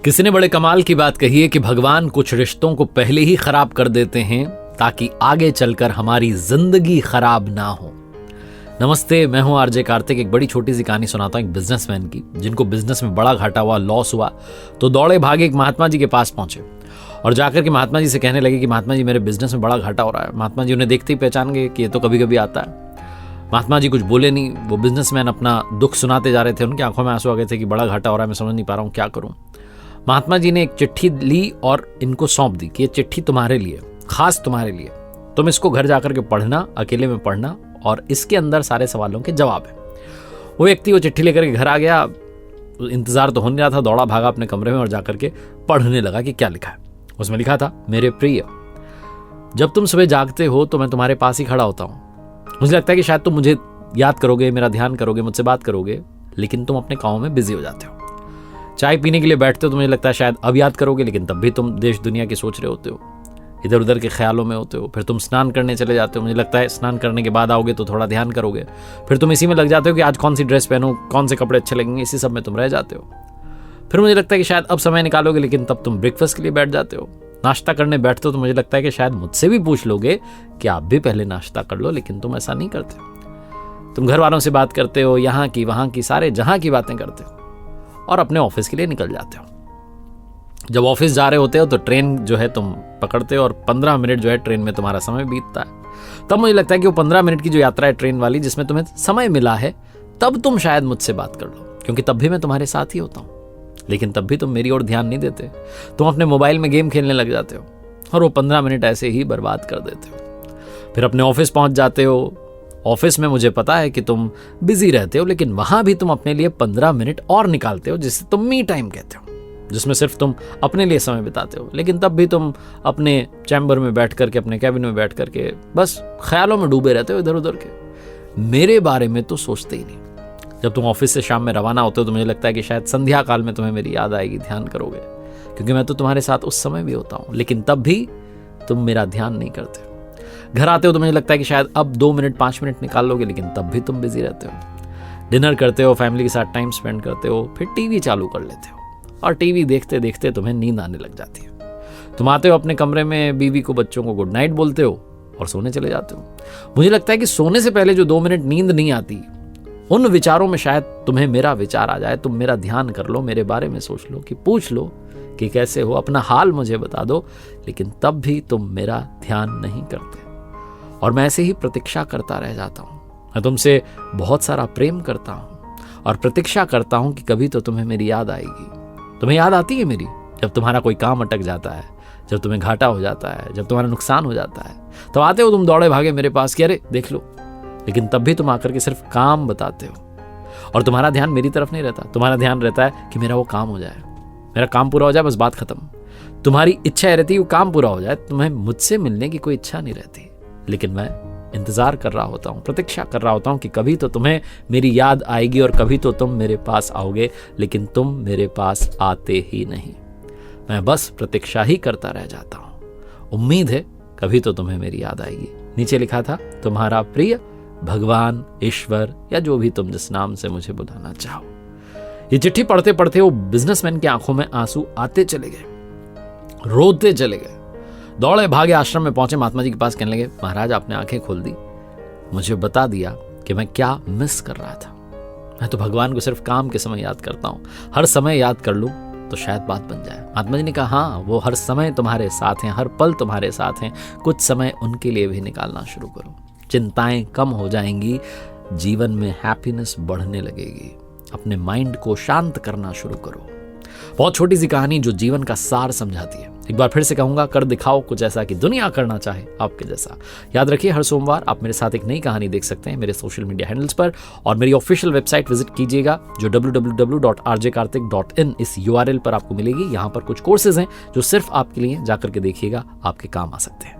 किसी ने बड़े कमाल की बात कही है कि भगवान कुछ रिश्तों को पहले ही खराब कर देते हैं ताकि आगे चलकर हमारी जिंदगी खराब ना हो। नमस्ते, मैं हूं आरजे कार्तिक। एक बड़ी छोटी सी कहानी सुनाता हूं एक बिजनेसमैन की, जिनको बिजनेस में बड़ा घाटा हुआ, लॉस हुआ, तो दौड़े भागे एक महात्मा जी के पास पहुंचे और जाकर के महात्मा जी से कहने लगे कि महात्मा जी, मेरे बिजनेस में बड़ा घाटा हो रहा है। महात्मा जी उन्हें देखते ही पहचान गए कि ये तो कभी कभी आता है। महात्मा जी कुछ बोले नहीं। वो बिजनेसमैन अपना दुख सुनाते जा रहे थे, उनकी आंखों में आंसू आ गए थे कि बड़ा घाटा हो रहा है, मैं समझ नहीं पा रहा हूँ क्या करूँ। महात्मा जी ने एक चिट्ठी ली और इनको सौंप दी कि ये चिट्ठी तुम्हारे लिए, खास तुम्हारे लिए, तुम इसको घर जाकर के पढ़ना, अकेले में पढ़ना, और इसके अंदर सारे सवालों के जवाब है। वो व्यक्ति वो चिट्ठी लेकर के घर आ गया। इंतजार तो हो नहीं रहा था, दौड़ा भागा अपने कमरे में और जाकर के पढ़ने लगा कि क्या लिखा है। उसमें लिखा था, मेरे प्रिय, जब तुम सुबह जागते हो तो मैं तुम्हारे पास ही खड़ा होता हूँ। मुझे लगता है कि शायद तुम मुझे याद करोगे, मेरा ध्यान करोगे, मुझसे बात करोगे, लेकिन तुम अपने कामों में बिजी हो जाते हो। चाय पीने के लिए बैठते हो तो मुझे लगता है शायद अब याद करोगे, लेकिन तब भी तुम देश दुनिया की सोच रहे होते हो, इधर उधर के ख्यालों में होते हो। फिर तुम स्नान करने चले जाते हो, मुझे लगता है स्नान करने के बाद आओगे तो थोड़ा ध्यान करोगे। फिर तुम इसी में लग जाते हो कि आज कौन सी ड्रेस पहनूं, कौन से कपड़े अच्छे लगेंगे, इसी सब में तुम रह जाते हो। फिर मुझे लगता है कि शायद अब समय निकालोगे, लेकिन तब तुम ब्रेकफास्ट के लिए बैठ जाते हो। नाश्ता करने बैठते हो तो मुझे लगता है कि शायद मुझसे भी पूछ लोगे कि आप भी पहले नाश्ता कर लो, लेकिन तुम ऐसा नहीं करते। तुम घर वालों से बात करते हो, यहाँ की वहाँ की, सारे जहाँ की बातें करते हो और अपने ऑफिस के लिए निकल जाते हो। जब ऑफिस जा रहे होते हो तो ट्रेन जो है तुम पकड़ते हो और 15 मिनट जो है ट्रेन में तुम्हारा समय बीतता है। तब मुझे लगता है कि वो 15 मिनट की जो यात्रा है ट्रेन वाली, जिसमें तुम्हें समय मिला है, तब तुम शायद मुझसे बात कर लो, क्योंकि तब भी मैं तुम्हारे साथ ही होता हूँ। लेकिन तब भी तुम मेरी ओर ध्यान नहीं देते। तुम अपने मोबाइल में गेम खेलने लग जाते हो और वो 15 मिनट ऐसे ही बर्बाद कर देते हो। फिर अपने ऑफिस पहुंच जाते हो। ऑफिस में मुझे पता है कि तुम बिजी रहते हो, लेकिन वहां भी तुम अपने लिए 15 मिनट और निकालते हो, जिसे तुम मी टाइम कहते हो, जिसमें सिर्फ तुम अपने लिए समय बिताते हो। लेकिन तब भी तुम अपने चैम्बर में बैठ करके, अपने कैबिन में बैठ करके बस ख्यालों में डूबे रहते हो इधर उधर के। मेरे बारे में तो सोचते ही नहीं। जब तुम ऑफिस से शाम में रवाना होते हो तो मुझे लगता है कि शायद संध्या काल में तुम्हें मेरी याद आएगी, ध्यान करोगे, क्योंकि मैं तो तुम्हारे साथ उस समय भी होता हूँ, लेकिन तब भी तुम मेरा ध्यान नहीं करते। घर आते हो तो मुझे लगता है कि शायद अब 2 मिनट 5 मिनट निकाल लोगे, लेकिन तब भी तुम बिजी रहते हो। डिनर करते हो, फैमिली के साथ टाइम स्पेंड करते हो, फिर टीवी चालू कर लेते हो और टीवी देखते देखते तुम्हें नींद आने लग जाती है। तुम आते हो अपने कमरे में, बीवी को, बच्चों को गुड नाइट बोलते हो और सोने चले जाते हो। मुझे लगता है कि सोने से पहले जो 2 मिनट नींद नहीं आती, उन विचारों में शायद तुम्हें मेरा विचार आ जाए। तुम मेरा ध्यान कर लो, मेरे बारे में सोच लो, कि पूछ लो कि कैसे हो, अपना हाल मुझे बता दो, लेकिन तब भी तुम मेरा ध्यान नहीं करते और मैं ऐसे ही प्रतीक्षा करता रह जाता हूँ। मैं तुमसे बहुत सारा प्रेम करता हूँ और प्रतीक्षा करता हूँ कि कभी तो तुम्हें मेरी याद आएगी। तुम्हें याद आती है मेरी जब तुम्हारा कोई काम अटक जाता है, जब तुम्हें घाटा हो जाता है, जब तुम्हारा नुकसान हो जाता है, तो आते हो तुम दौड़े भागे मेरे पास कि अरे देख लो, लेकिन तब भी तुम आकर के सिर्फ काम बताते हो और तुम्हारा ध्यान मेरी तरफ नहीं रहता। तुम्हारा ध्यान रहता है कि मेरा वो काम हो जाए, मेरा काम पूरा हो जाए, बस बात खत्म। तुम्हारी इच्छा रहती है वो काम पूरा हो जाए, तुम्हें मुझसे मिलने की कोई इच्छा नहीं रहती, लेकिन मैं इंतजार कर रहा होता हूँ, प्रतीक्षा कर रहा होता हूँ कि कभी तो तुम्हें मेरी याद आएगी और कभी तो तुम मेरे पास आओगे, लेकिन तुम मेरे पास आते ही नहीं। मैं बस प्रतीक्षा ही करता रह जाता हूँ। उम्मीद है कभी तो तुम्हें मेरी याद आएगी। नीचे लिखा था, तुम्हारा प्रिय भगवान, ईश्वर, या जो भी तुम जिस नाम से मुझे बुलाना चाहो। ये चिट्ठी पढ़ते पढ़ते वो बिजनेसमैन की आंखों में आंसू आते चले गए, रोते चले गए। दौड़े भागे आश्रम में पहुंचे, महात्मा जी के पास कहने लगे, महाराज आपने आंखें खोल दी, मुझे बता दिया कि मैं क्या मिस कर रहा था। मैं तो भगवान को सिर्फ काम के समय याद करता हूं, हर समय याद कर लूं तो शायद बात बन जाए। महात्मा जी ने कहा, हाँ, वो हर समय तुम्हारे साथ हैं, हर पल तुम्हारे साथ हैं, कुछ समय उनके लिए भी निकालना शुरू करो। चिंताएं कम हो जाएंगी, जीवन में हैप्पीनेस बढ़ने लगेगी। अपने माइंड को शांत करना शुरू करो। बहुत छोटी सी कहानी जो जीवन का सार समझाती है। एक बार फिर से कहूंगा, कर दिखाओ कुछ ऐसा कि दुनिया करना चाहे आपके जैसा। याद रखिए, हर सोमवार आप मेरे साथ एक नई कहानी देख सकते हैं मेरे सोशल मीडिया हैंडल्स पर, और मेरी ऑफिशियल वेबसाइट विजिट कीजिएगा जो www.rjkartik.in इस URL पर आपको मिलेगी। यहाँ पर कुछ कोर्सेज हैं जो सिर्फ आपके लिए, जाकर के देखिएगा, आपके काम आ सकते हैं।